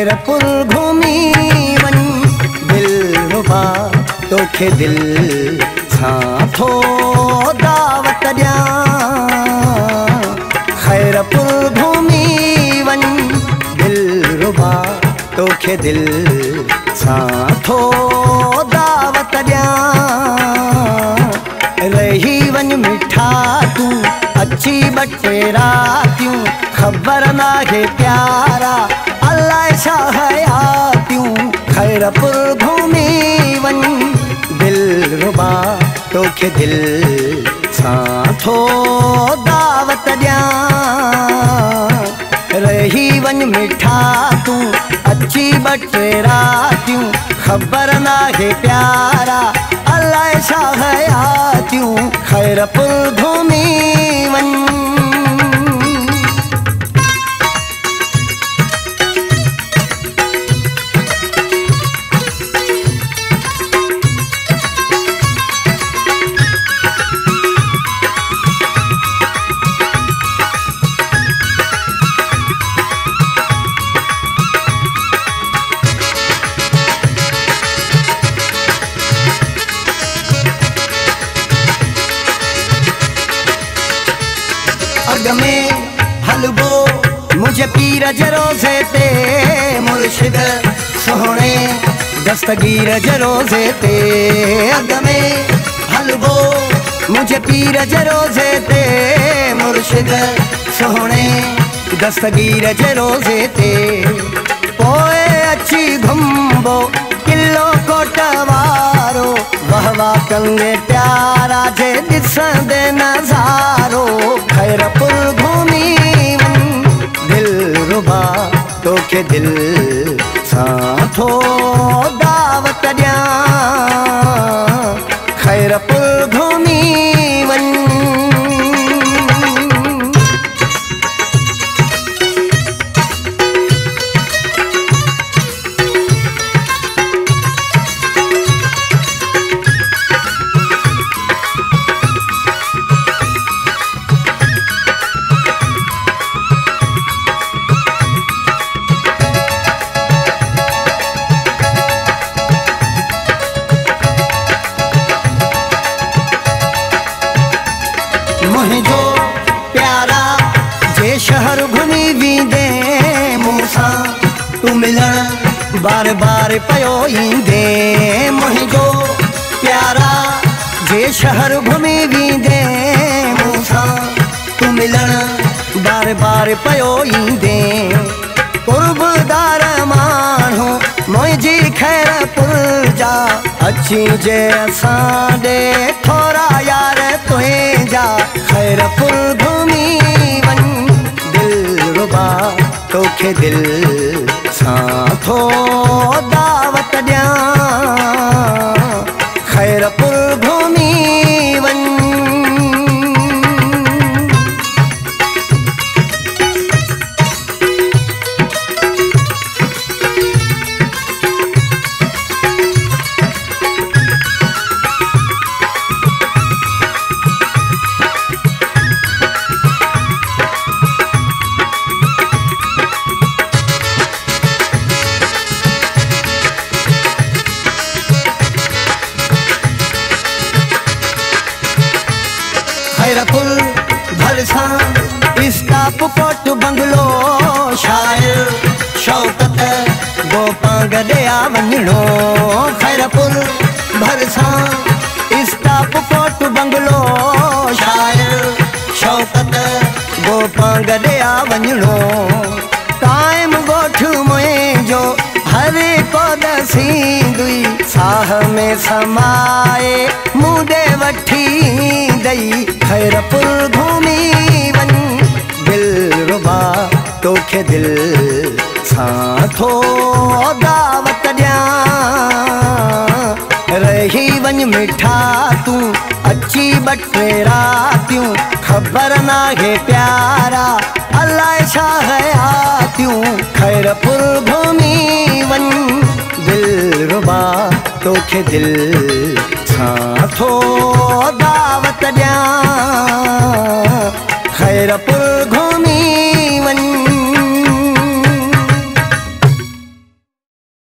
खैरपुर घूमी वन दिलरुबा तोखे दिल सां थो दावत ॾियां। खैरपुर घूमी वन दिलरुबा तोखे दिल सां थो दावत ॾियां। रही वञ मिठा तूं अची ॿ टे रातियूं, ख़बर नाहे प्यारा अलाए छा हयातियूं। खैरपुर घूमी वन दिलरुबा तोखे दिल सां थो दावत ॾियां। रही वञ मिठा तूं अची ॿ टे रातियूं, ख़बर नाहे प्यारा अलाए छा हयातियूं। खैरपुर घूमी वन। अग में हलबो मुझे पीर जे रोज़े ते, मुर्शिद सोहणे दस्तगीर जे रोज़े ते। अग में हलबो मुझे पीर जे रोज़े ते, मुर्शिद सोहणे दस्तगीर जे रोज़े ते। पोइ अची घुमबो किलो कोट वारो, वाह वाह कंगे प्यारा जे ॾिसंदे नज़ारो। खैरपुर घूमी वन दिलरुबा तोखे दिल सां थो दावत ॾियां। खैरपुर घूमी वन। मुझो प्यारा जे शहर घुमी वींदे, मूंसां तू मिलण बार बार पयो ईंदे। मुझो प्यारा जे शहर घुमी वींदे, मूंसां तू मिलण बार बार पयो ईंदे। कुर्बदार माण्हू मुंहिंजी खैरपुर जा, अची जे असां ॾे थोरा यार तुंहिंजा। खैरपुर घूमी वन दिलरुबा तोखे दिल सां थो दावत ॾियां। खैरपुर घूमी वन। खैरपुर भरसां स्टाप कोट बंगलो, शायर शौकत गोपां गॾिया वञिणो। खैरपुर भरसां स्टाप कोट बंगलो, शायर शौकत गोपां गॾिया वञिणो। टाइम ॻोठ मुंहिंजो हर को दसींदुई, साह में समाए मुंडे वठी ईंदई। खैरपुर घूमी वन दिलरुबा तोखे दिल सां थो दावत ॾियां। रही वञ मिठा तूं अची ॿ टे रातियूं, ख़बर नाहे प्यारा अलाए छा हयातियूं। खैरपुर घूमी वन दिलरुबा तोखे दिल सां थो